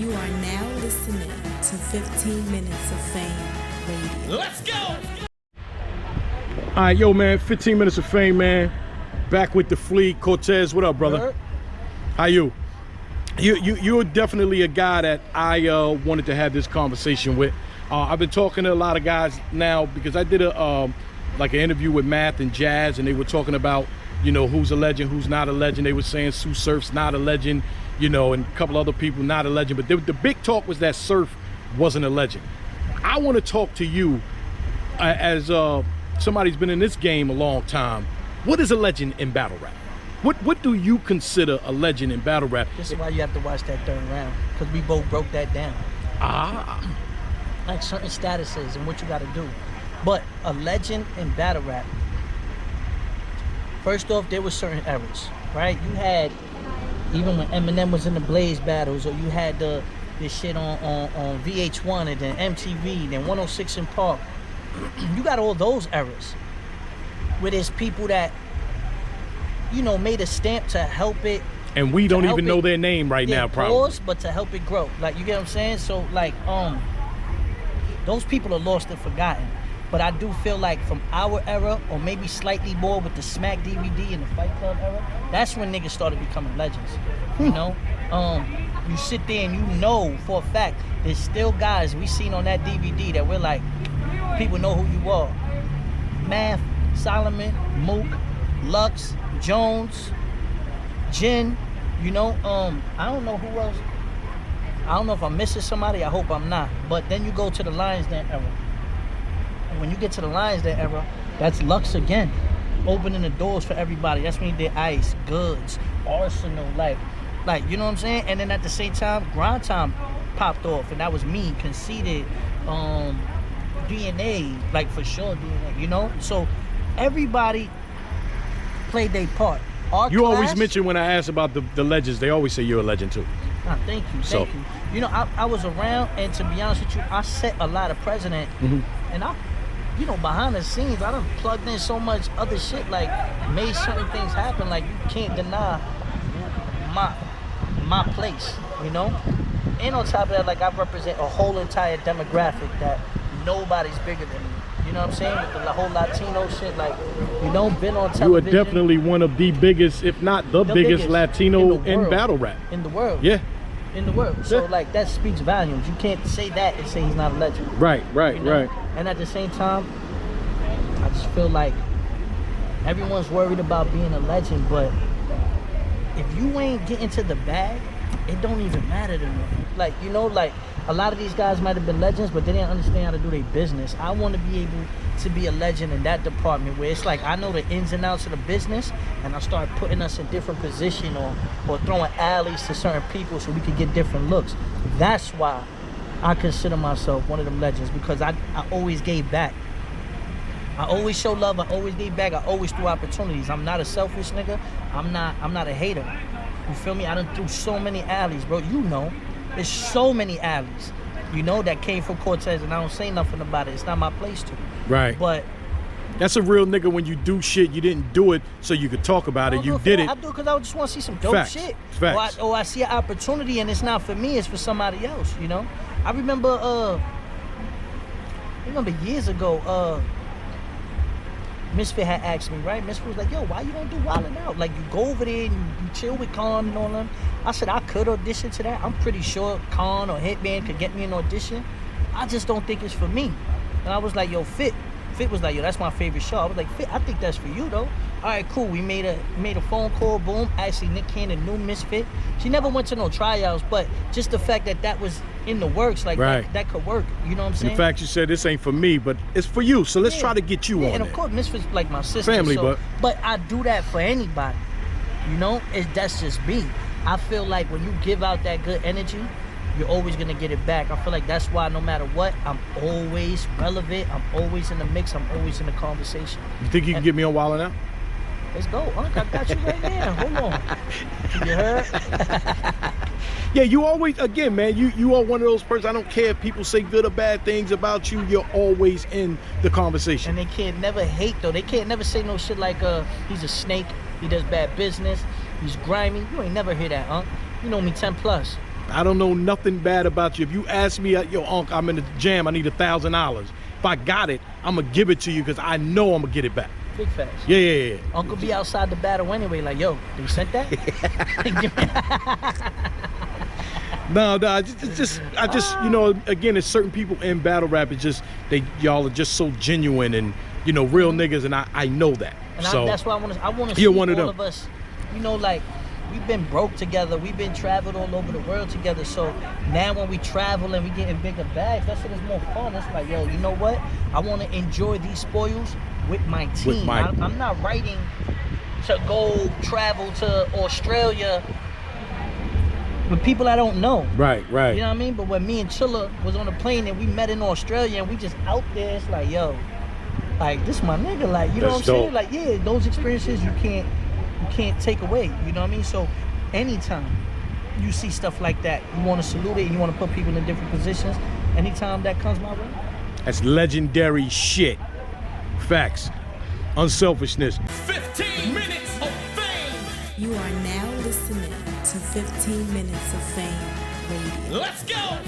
You are now listening to 15 Minutes of Fame Radio. Let's go! All right, yo, man, 15 Minutes of Fame, man. Back with the fleet. Cortez, what up, brother? How you? You're definitely a guy that I wanted to have this conversation with. I've been talking to a lot of guys now because I did an interview with Math and Jazz, and they were talking about, you know, who's a legend, who's not a legend. They were saying Sue Surf's not a legend, you know, and a couple other people not a legend. But the big talk was that Surf wasn't a legend. I want to talk to you as somebody who's been in this game a long time. What is a legend in battle rap? What do you consider a legend in battle rap? This is why you have to watch that third round, because we both broke that down. Like certain statuses and what you got to do. But a legend in battle rap, first off, there were certain eras, right? You had, even when Eminem was in the Blaze battles, or you had this shit on VH1 and then MTV, then 106 in Park. You got all those eras where there's people that, you know, made a stamp to help it. And we don't even know their name right now, probably. But to help it grow. Like, you get what I'm saying? So, like, those people are lost and forgotten. But I do feel like from our era, or maybe slightly more with the Smack DVD and the Fight Club era, that's when niggas started becoming legends. You know? You sit there and you know for a fact there's still guys we seen on that DVD that we're like, people know who you are. Math, Solomon, Mook, Lux, Jones, Jin, you know, I don't know who else. I don't know if I'm missing somebody. I hope I'm not. But then you go to the Lions Den era. And when you get to the Lions Den era, that's Lux again, opening the doors for everybody. That's when he did Ice, Goods, Arsenal, like, you know what I'm saying? And then at the same time, Grind Time popped off, and that was me, Conceited, DNA, like for sure DNA, you know? So everybody played their part. You always mention, when I ask about the legends, they always say you're a legend too. Thank you. You know, I was around, and to be honest with you, I set a lot of precedent. And I, you know, behind the scenes, I done plugged in so much other shit, like made certain things happen. Like, you can't deny my place, you know? And on top of that, like, I represent a whole entire demographic that nobody's bigger than me. You know what I'm saying? With the whole Latino shit, like, you know, been on television. You are definitely one of the biggest, if not the biggest Latino in battle rap. In the world. Yeah. In the world. So, like, that speaks volumes. You can't say that and say he's not a legend. Right. You know? And at the same time, I just feel like everyone's worried about being a legend, but if you ain't getting to the bag, it don't even matter to me. Like, you know, like, a lot of these guys might have been legends, but they didn't understand how to do their business. I want to be able to be a legend in that department, where it's like I know the ins and outs of the business, and I start putting us in different position, or throwing alleys to certain people so we could get different looks. That's why I consider myself one of them legends, because I always gave back. I always show love. I always gave back. I always threw opportunities. I'm not a selfish nigga. I'm not a hater. You feel me? I done threw so many alleys, bro. You know, there's so many alleys, you know, that came from Cortez, and I don't say nothing about it. It's not my place to. Right. But that's a real nigga. When you do shit, you didn't do it so you could talk about it. You did it. I do it because I just want to see some dope shit. Facts. Or I see an opportunity, and it's not for me. It's for somebody else. You know. I remember years ago. Misfit had asked me, right? Misfit was like, yo, why you don't do Wildin' Out? Like, you go over there and you chill with Khan and all them. I said, I could audition to that. I'm pretty sure Khan or Hitman could get me an audition. I just don't think it's for me. And I was like, yo, Fit was like, yo, that's my favorite show. I was like, Fit, I think that's for you, though. All right, cool. We made a phone call, boom. Actually, Nick Cannon knew Misfit. She never went to no tryouts, but just the fact that was in the works, like, that could work. You know what I'm saying? In fact, you said this ain't for me, but it's for you. So let's try to get you on and it. Of course, Misfit's like my sister. Family, but I do that for anybody. You know, that's just me. I feel like when you give out that good energy, you're always gonna get it back. I feel like that's why no matter what, I'm always relevant. I'm always in the mix. I'm always in the conversation. You think you can get me on Wildin' Out? Let's go, Unc. I got you right there. Hold on. You heard? Yeah, you always, again, man, you are one of those persons. I don't care if people say good or bad things about you. You're always in the conversation. And they can't never hate, though. They can't never say no shit like, he's a snake. He does bad business. He's grimy. You ain't never hear that, Unc. You know me 10 plus. I don't know nothing bad about you. If you ask me, yo, Unc, I'm in the jam, I need $1,000. If I got it, I'm gonna give it to you because I know I'm gonna get it back. Big facts. Yeah. Uncle be outside the battle anyway, like, yo, you sent that? No, I just, you know, again, it's certain people in battle rap. It's just y'all are just so genuine and, you know, real niggas, and I know that. And so that's why I want to see one of all them. of us, you know, like, we've been broke together, we've been traveled all over the world together. So now when we travel and we getting bigger bags, that shit is more fun. It's like, yo, you know what? I want to enjoy these spoils with my team. I'm not writing to go travel to Australia with people I don't know. Right. You know what I mean? But when me and Chilla was on a plane and we met in Australia and we just out there, it's like, yo, like, this my nigga. Like, you know what I'm saying? Like, yeah, those experiences you can't take away. You know what I mean? So anytime you see stuff like that, you want to salute it and you want to put people in different positions. Anytime that comes my way, that's legendary shit. Facts. Unselfishness. 15 minutes of fame. You are now listening to 15 Minutes of Fame Radio. Let's go.